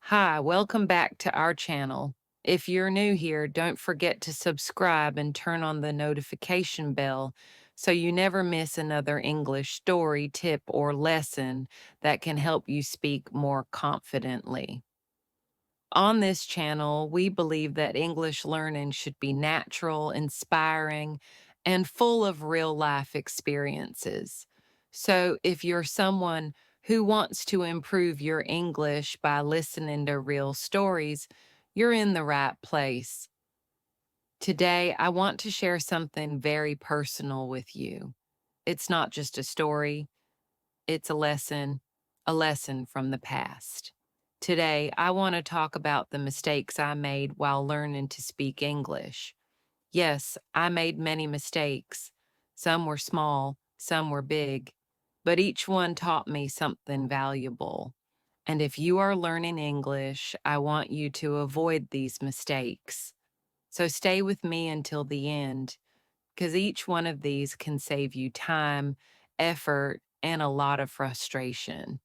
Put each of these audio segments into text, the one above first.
Hi, welcome back to our channel. If you're new here, don't forget to subscribe and turn on the notification bell so you never miss another English story, tip, or lesson that can help you speak more confidently. On this channel, we believe that English learning should be natural, inspiring, and full of real life experiences. So, if you're someone who wants to improve your English by listening to real stories, you're in the right place. Today, I want to share something very personal with you. It's not just a story, it's a lesson from the past. Today, I want to talk about the mistakes I made while learning to speak English. Yes, I made many mistakes. Some were small, some were big, but each one taught me something valuable. And if you are learning English, I want you to avoid these mistakes. So stay with me until the end, because each one of these can save you time, effort, and a lot of frustration.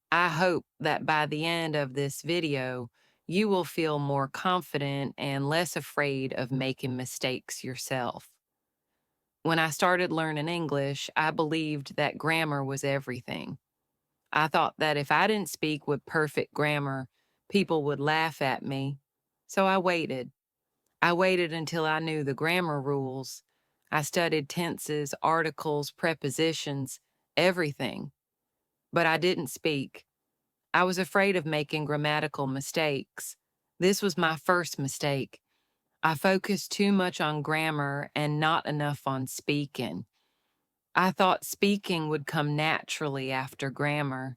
I hope that by the end of this video, you will feel more confident and less afraid of making mistakes yourself. When I started learning English, I believed that grammar was everything. I thought that if I didn't speak with perfect grammar, people would laugh at me. So I waited. I waited until I knew the grammar rules. I studied tenses, articles, prepositions, everything. But I didn't speak. I was afraid of making grammatical mistakes. This was my first mistake. I focused too much on grammar and not enough on speaking. I thought speaking would come naturally after grammar,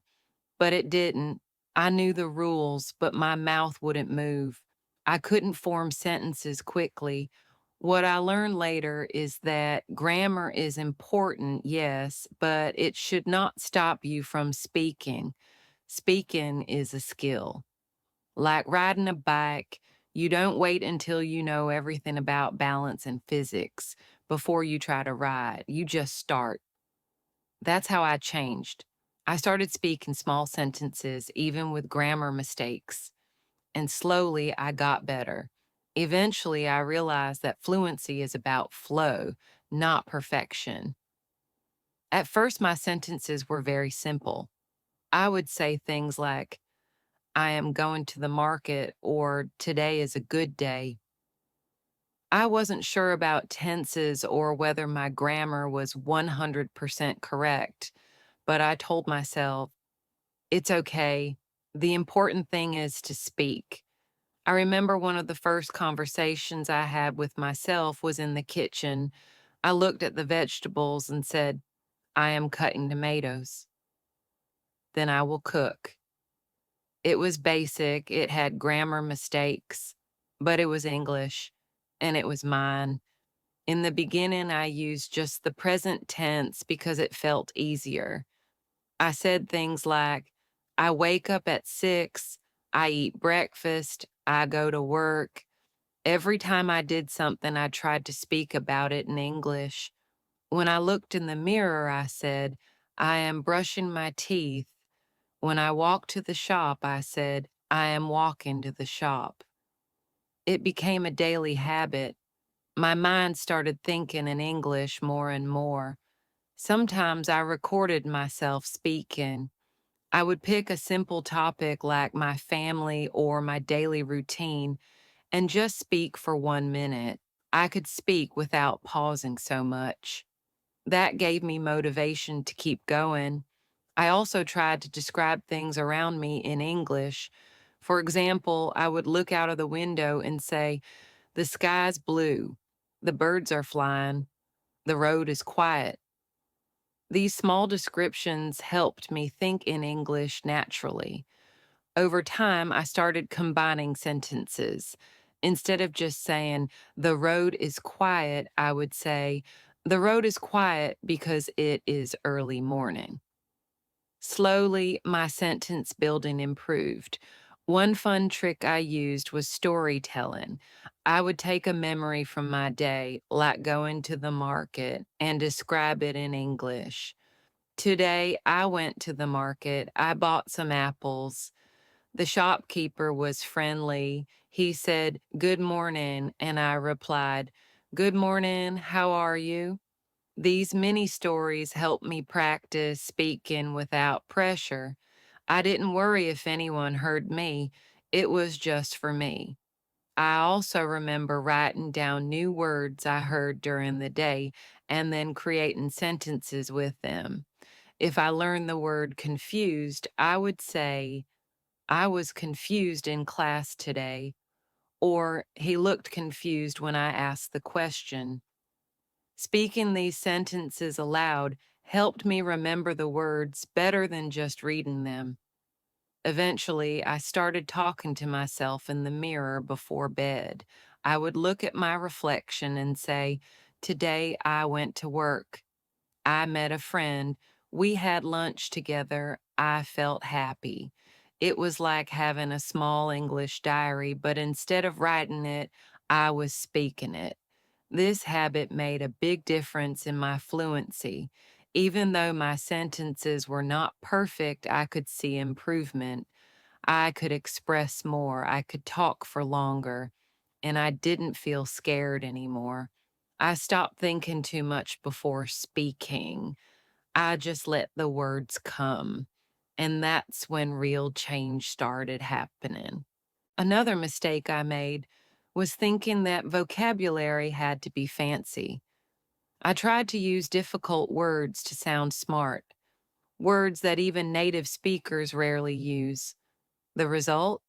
but it didn't. I knew the rules, but my mouth wouldn't move. I couldn't form sentences quickly. What I learned later is that grammar is important, yes, but it should not stop you from speaking. Speaking is a skill. Like riding a bike, you don't wait until you know everything about balance and physics before you try to ride. You just start. That's how I changed. I started speaking small sentences, even with grammar mistakes, and slowly I got better. Eventually, I realized that fluency is about flow, not perfection. At first, my sentences were very simple. I would say things like, I am going to the market, or today is a good day. I wasn't sure about tenses or whether my grammar was 100% correct, but I told myself, it's okay. The important thing is to speak. I remember one of the first conversations I had with myself was in the kitchen. I looked at the vegetables and said, I am cutting tomatoes. Then I will cook. It was basic, it had grammar mistakes, but it was English, and it was mine. In the beginning, I used just the present tense because it felt easier. I said things like, I wake up at 6, I eat breakfast, I go to work. Every time I did something, I tried to speak about it in English. When I looked in the mirror, I said, I am brushing my teeth. When I walked to the shop, I said, I am walking to the shop. It became a daily habit. My mind started thinking in English more and more. Sometimes I recorded myself speaking. I would pick a simple topic like my family or my daily routine and just speak for 1 minute. I could speak without pausing so much. That gave me motivation to keep going. I also tried to describe things around me in English. For example, I would look out of the window and say, the sky's blue, the birds are flying, the road is quiet. These small descriptions helped me think in English naturally. Over time, I started combining sentences. Instead of just saying, the road is quiet, I would say, the road is quiet because it is early morning. Slowly, my sentence building improved. One fun trick I used was storytelling. I would take a memory from my day, like going to the market, and describe it in English. Today, I went to the market. I bought some apples. The shopkeeper was friendly. He said, "Good morning," and I replied, "Good morning, how are you?" These mini stories helped me practice speaking without pressure. I didn't worry if anyone heard me, it was just for me. I also remember writing down new words I heard during the day and then creating sentences with them. If I learned the word confused, I would say, "I was confused in class today," or "He looked confused when I asked the question." Speaking these sentences aloud helped me remember the words better than just reading them. Eventually, I started talking to myself in the mirror before bed. I would look at my reflection and say, "Today I went to work. I met a friend. We had lunch together. I felt happy." It was like having a small English diary, but instead of writing it, I was speaking it. This habit made a big difference in my fluency. Even though my sentences were not perfect, I could see improvement. I could express more, I could talk for longer, and I didn't feel scared anymore. I stopped thinking too much before speaking. I just let the words come. And that's when real change started happening. Another mistake I made was thinking that vocabulary had to be fancy. I tried to use difficult words to sound smart, words that even native speakers rarely use. The result?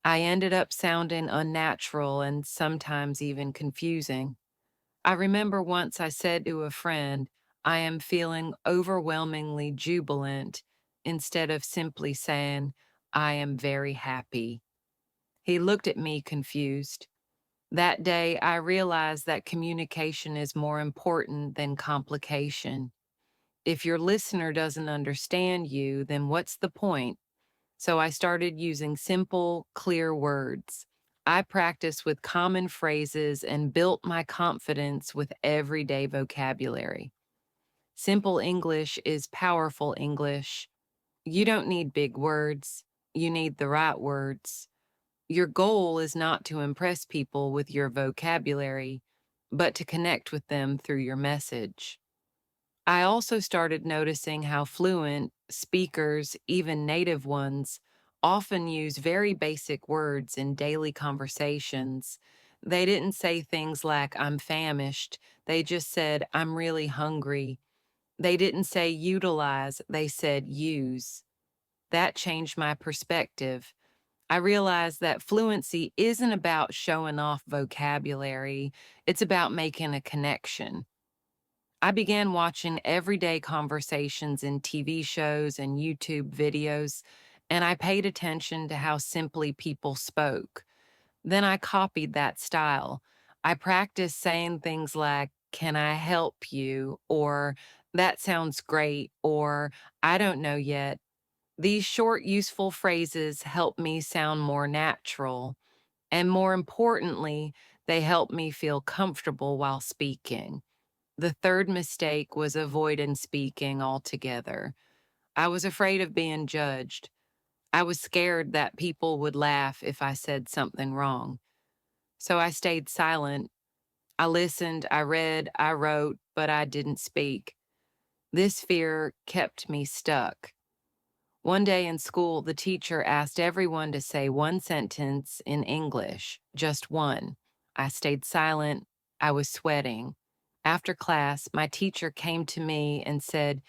I ended up sounding unnatural and sometimes even confusing. I remember once I said to a friend, "I am feeling overwhelmingly jubilant," instead of simply saying, "I am very happy." He looked at me confused. That day, I realized that communication is more important than complication. If your listener doesn't understand you, then what's the point? So I started using simple, clear words. I practiced with common phrases and built my confidence with everyday vocabulary. Simple English is powerful English. You don't need big words, you need the right words. Your goal is not to impress people with your vocabulary, but to connect with them through your message. I also started noticing how fluent speakers, even native ones, often use very basic words in daily conversations. They didn't say things like, "I'm famished." They just said, "I'm really hungry." They didn't say utilize, they said use. That changed my perspective. I realized that fluency isn't about showing off vocabulary, it's about making a connection. I began watching everyday conversations in TV shows and YouTube videos, and I paid attention to how simply people spoke. Then I copied that style. I practiced saying things like, "Can I help you?" or "That sounds great," or "I don't know yet." These short, useful phrases help me sound more natural, and more importantly, they help me feel comfortable while speaking. The third mistake was avoiding speaking altogether. I was afraid of being judged. I was scared that people would laugh if I said something wrong. So I stayed silent. I listened, I read, I wrote, but I didn't speak. This fear kept me stuck. One day in school, the teacher asked everyone to say one sentence in English, just one. I stayed silent. I was sweating. After class, my teacher came to me and said,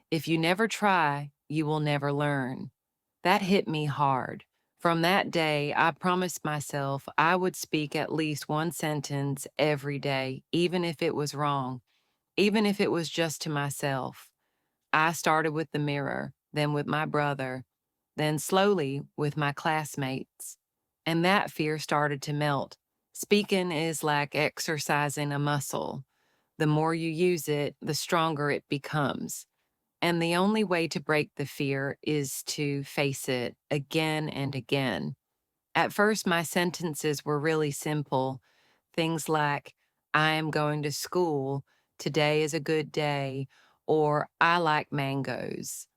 "If you never try, you will never learn." That hit me hard. From that day, I promised myself I would speak at least one sentence every day, even if it was wrong, even if it was just to myself. I started with the mirror, then with my brother, then slowly with my classmates. And that fear started to melt. Speaking is like exercising a muscle. The more you use it, the stronger it becomes. And the only way to break the fear is to face it again and again. At first, my sentences were really simple. Things like, "I am going to school," "Today is a good day," or "I like mangoes."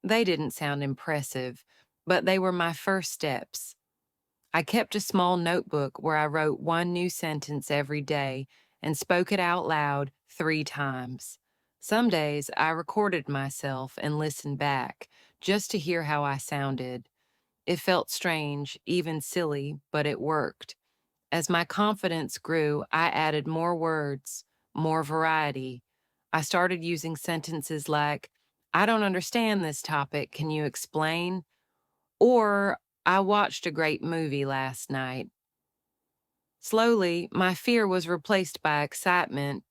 They didn't sound impressive, but they were my first steps. I kept a small notebook where I wrote one new sentence every day and spoke it out loud 3 times. Some days I recorded myself and listened back just to hear how I sounded. It felt strange, even silly, but it worked. As my confidence grew, I added more words, more variety. I started using sentences like, I don't understand this topic, can you explain? Or, I watched a great movie last night. Slowly, my fear was replaced by excitement.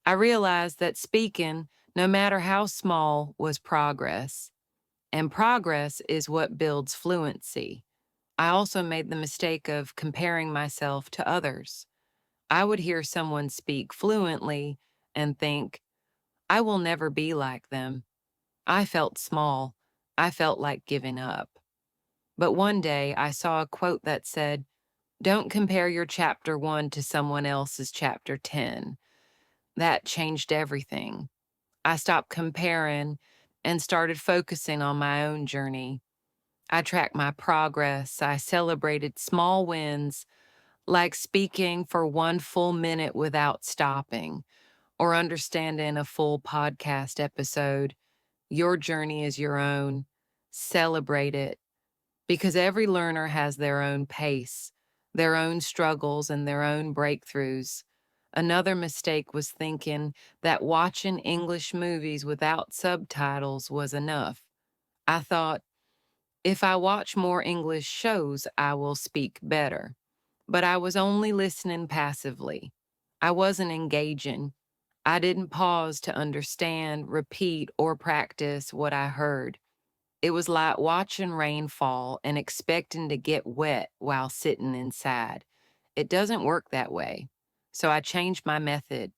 I realized that speaking, no matter how small, was progress. And progress is what builds fluency. I also made the mistake of comparing myself to others. I would hear someone speak fluently and think, I will never be like them. I felt small. I felt like giving up. But one day I saw a quote that said, don't compare your chapter 1 to someone else's chapter 10. That changed everything. I stopped comparing and started focusing on my own journey. I tracked my progress. I celebrated small wins, like speaking for 1 full minute without stopping, or understanding a full podcast episode. Your journey is your own. Celebrate it because every learner has their own pace, their own struggles, and their own breakthroughs. Another mistake was thinking that watching English movies without subtitles was enough. I thought, if I watch more English shows, I will speak better. But I was only listening passively. I wasn't engaging. I didn't pause to understand, repeat, or practice what I heard. It was like watching rain fall and expecting to get wet while sitting inside. It doesn't work that way. So I changed my method.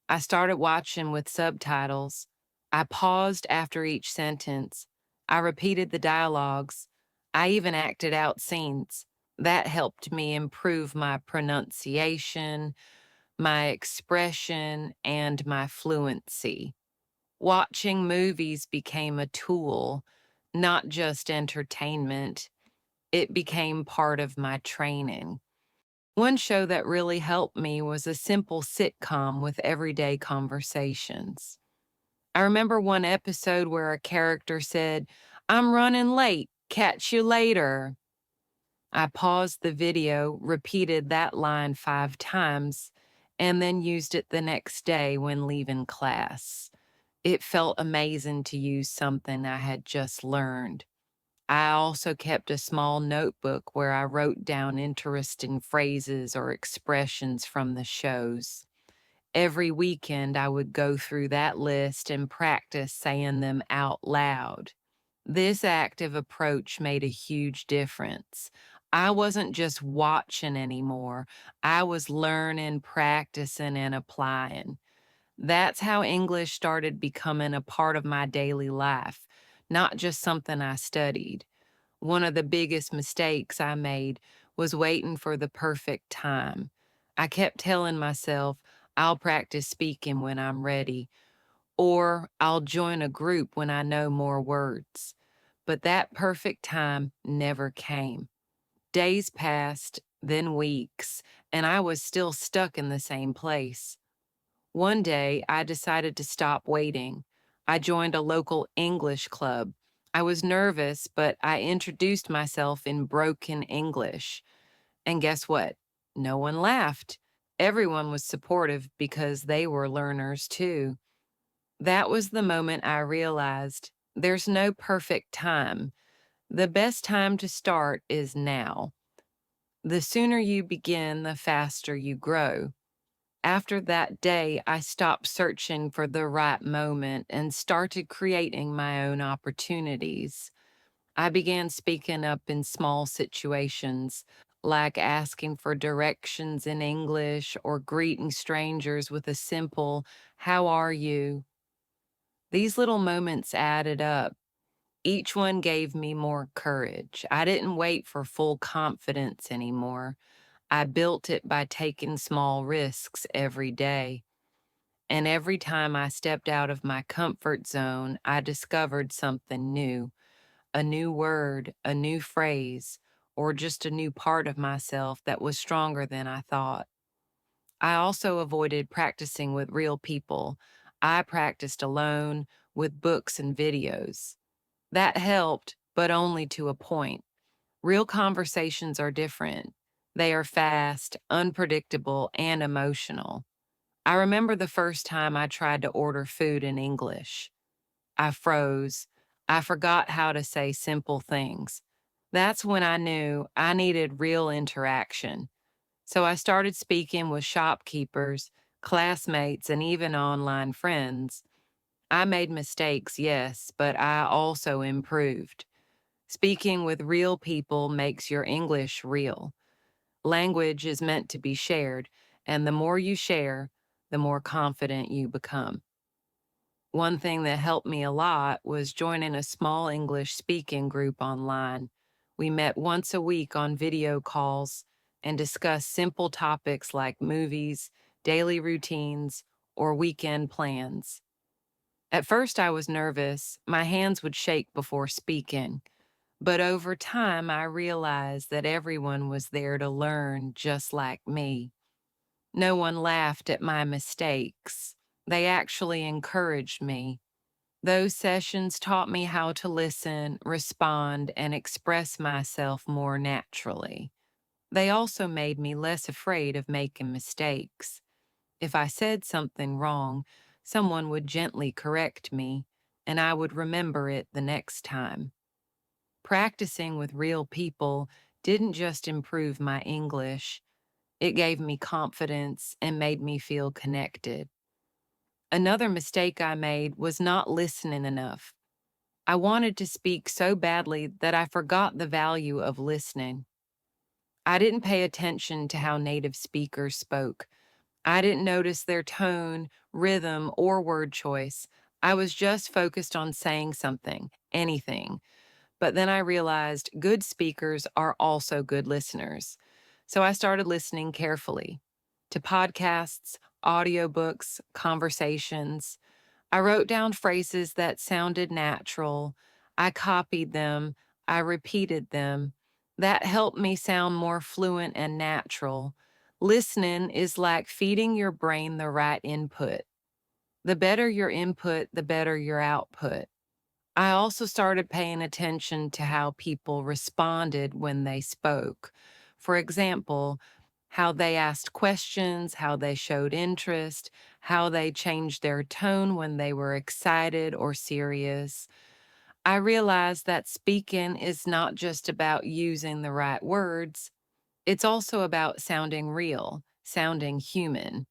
I started watching with subtitles. I paused after each sentence. I repeated the dialogues. I even acted out scenes. That helped me improve my pronunciation, my expression, and my fluency. Watching movies became a tool, not just entertainment. It became part of my training. One show that really helped me was a simple sitcom with everyday conversations. I remember one episode where a character said, I'm running late, catch you later. I paused the video, repeated that line 5 times, and then used it the next day when leaving class. It felt amazing to use something I had just learned. I also kept a small notebook where I wrote down interesting phrases or expressions from the shows. Every weekend, I would go through that list and practice saying them out loud. This active approach made a huge difference. I wasn't just watching anymore, I was learning, practicing, and applying. That's how English started becoming a part of my daily life, not just something I studied. One of the biggest mistakes I made was waiting for the perfect time. I kept telling myself, I'll practice speaking when I'm ready, or I'll join a group when I know more words. But that perfect time never came. Days passed, then weeks, and I was still stuck in the same place. One day, I decided to stop waiting. I joined a local English club. I was nervous, but I introduced myself in broken English. And guess what? No one laughed. Everyone was supportive because they were learners too. That was the moment I realized there's no perfect time. The best time to start is now. The sooner you begin, the faster you grow. After that day, I stopped searching for the right moment and started creating my own opportunities. I began speaking up in small situations, like asking for directions in English or greeting strangers with a simple, How are you? These little moments added up. Each one gave me more courage. I didn't wait for full confidence anymore. I built it by taking small risks every day. And every time I stepped out of my comfort zone, I discovered something new. a new word, a new phrase, or just a new part of myself that was stronger than I thought. I also avoided practicing with real people. I practiced alone with books and videos. That helped, but only to a point. Real conversations are different. They are fast, unpredictable, and emotional. I remember the first time I tried to order food in English. I froze. I forgot how to say simple things. That's when I knew I needed real interaction. So I started speaking with shopkeepers, classmates, and even online friends. I made mistakes, yes, but I also improved. Speaking with real people makes your English real. Language is meant to be shared, and the more you share, the more confident you become. One thing that helped me a lot was joining a small English speaking group online. We met once a week on video calls and discussed simple topics like movies, daily routines, or weekend plans. At first, I was nervous. My hands would shake before speaking. But over time, I realized that everyone was there to learn just like me. No one laughed at my mistakes. They actually encouraged me. Those sessions taught me how to listen, respond, and express myself more naturally. They also made me less afraid of making mistakes. If I said something wrong, someone would gently correct me, and I would remember it the next time. Practicing with real people didn't just improve my English, it gave me confidence and made me feel connected. Another mistake I made was not listening enough. I wanted to speak so badly that I forgot the value of listening. I didn't pay attention to how native speakers spoke. I didn't notice their tone, rhythm, or word choice. I was just focused on saying something, anything. But then I realized good speakers are also good listeners. So I started listening carefully to podcasts, audiobooks, conversations. I wrote down phrases that sounded natural. I copied them. I repeated them. That helped me sound more fluent and natural. Listening is like feeding your brain the right input. The better your input, the better your output. I also started paying attention to how people responded when they spoke. For example, how they asked questions, how they showed interest, how they changed their tone when they were excited or serious. I realized that speaking is not just about using the right words, it's also about sounding real, sounding human.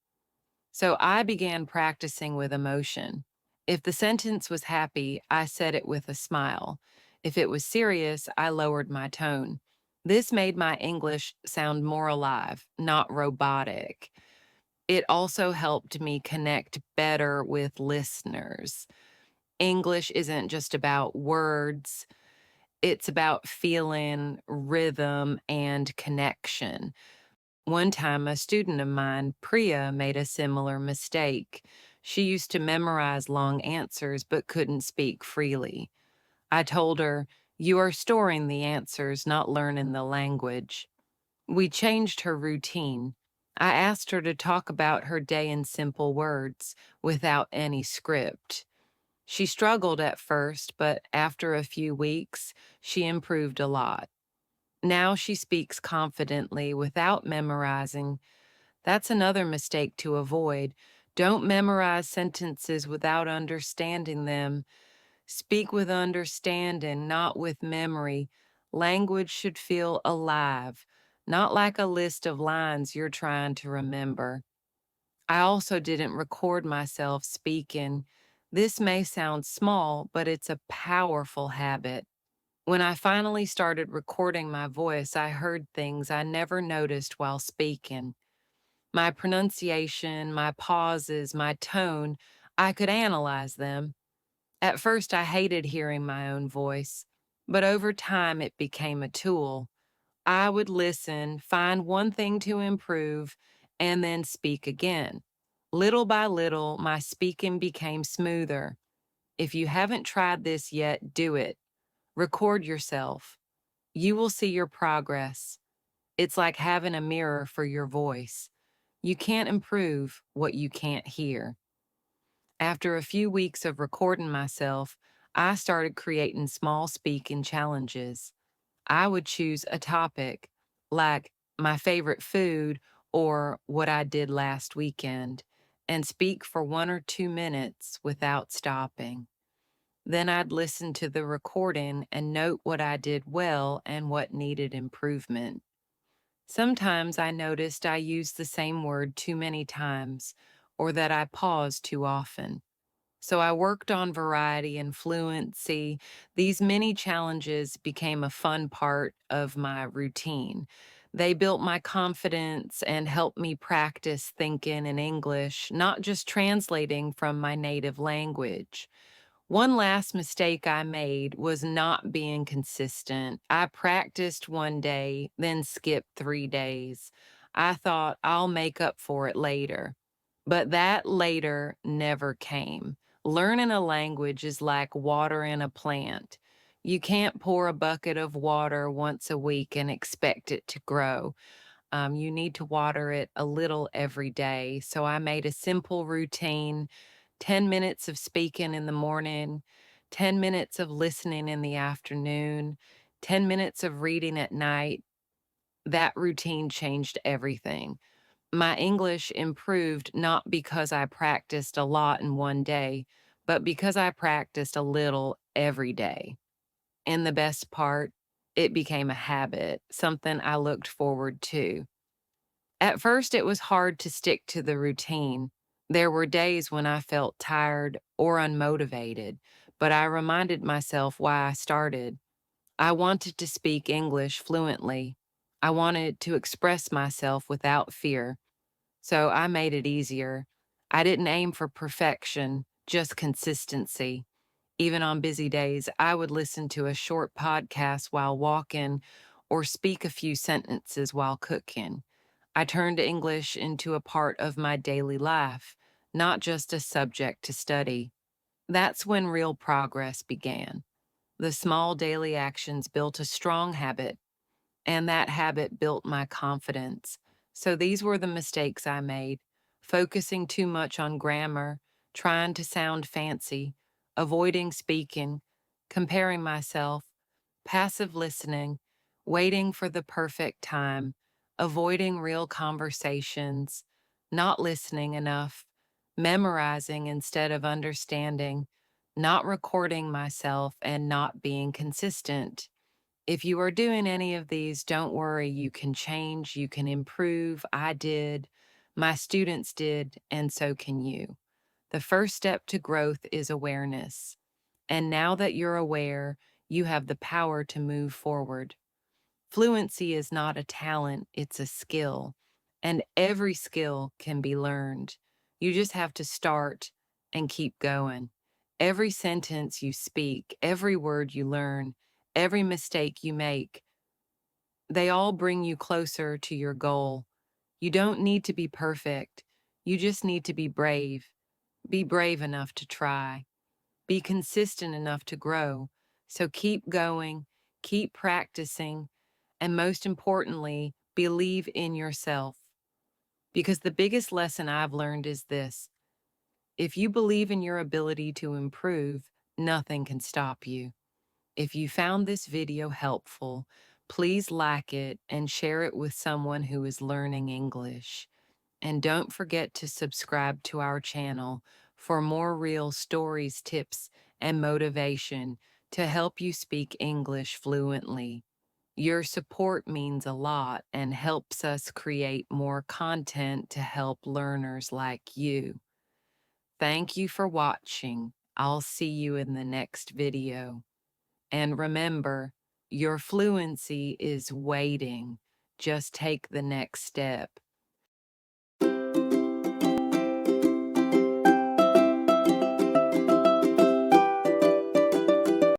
So I began practicing with emotion. If the sentence was happy, I said it with a smile. If it was serious, I lowered my tone. This made my English sound more alive, not robotic. It also helped me connect better with listeners. English isn't just about words, it's about feeling, rhythm, and connection. One time, a student of mine, Priya, made a similar mistake. She used to memorize long answers but couldn't speak freely. I told her, "You are storing the answers, not learning the language." We changed her routine. I asked her to talk about her day in simple words, without any script. She struggled at first, but after a few weeks, she improved a lot. Now she speaks confidently without memorizing. That's another mistake to avoid. Don't memorize sentences without understanding them. Speak with understanding, not with memory. Language should feel alive, not like a list of lines you're trying to remember. I also didn't record myself speaking. This may sound small, but it's a powerful habit. When I finally started recording my voice, I heard things I never noticed while speaking. My pronunciation, my pauses, my tone, I could analyze them. At first, I hated hearing my own voice, but over time, it became a tool. I would listen, find one thing to improve, and then speak again. Little by little, my speaking became smoother. If you haven't tried this yet, do it. Record yourself. You will see your progress. It's like having a mirror for your voice. You can't improve what you can't hear. After a few weeks of recording myself, I started creating small speaking challenges. I would choose a topic, like my favorite food or what I did last weekend, and speak for 1 or 2 minutes without stopping. Then I'd listen to the recording and note what I did well and what needed improvement. Sometimes I noticed I used the same word too many times or that I paused too often. So I worked on variety and fluency. These mini challenges became a fun part of my routine. They built my confidence and helped me practice thinking in English, not just translating from my native language. One last mistake I made was not being consistent. I practiced 1 day, then skipped 3 days. I thought I'll make up for it later. But that later never came. Learning a language is like watering a plant. You can't pour a bucket of water once a week and expect it to grow. You need to water it a little every day. So I made a simple routine: 10 minutes of speaking in the morning, 10 minutes of listening in the afternoon, 10 minutes of reading at night. That routine changed everything. My English improved not because I practiced a lot in 1 day, but because I practiced a little every day. And the best part, it became a habit, something I looked forward to. At first, it was hard to stick to the routine. There were days when I felt tired or unmotivated, but I reminded myself why I started. I wanted to speak English fluently. I wanted to express myself without fear. So I made it easier. I didn't aim for perfection, just consistency. Even on busy days, I would listen to a short podcast while walking or speak a few sentences while cooking. I turned English into a part of my daily life, not just a subject to study. That's when real progress began. The small daily actions built a strong habit, and that habit built my confidence. So these were the mistakes I made: focusing too much on grammar, trying to sound fancy, avoiding speaking, comparing myself, passive listening, waiting for the perfect time, avoiding real conversations, not listening enough, memorizing instead of understanding, not recording myself, and not being consistent. If you are doing any of these, don't worry, you can change, you can improve. I did, my students did, and so can you. The first step to growth is awareness. And now that you're aware, you have the power to move forward. Fluency is not a talent, it's a skill. And every skill can be learned. You just have to start and keep going. Every sentence you speak, every word you learn, every mistake you make, they all bring you closer to your goal. You don't need to be perfect. You just need to be brave. Be brave enough to try. Be consistent enough to grow. So keep going, keep practicing, and most importantly, believe in yourself. Because the biggest lesson I've learned is this: if you believe in your ability to improve, nothing can stop you. If you found this video helpful, please like it and share it with someone who is learning English. And don't forget to subscribe to our channel for more real stories, tips, and motivation to help you speak English fluently. Your support means a lot and helps us create more content to help learners like you. Thank you for watching. I'll see you in the next video. And remember, your fluency is waiting. Just take the next step.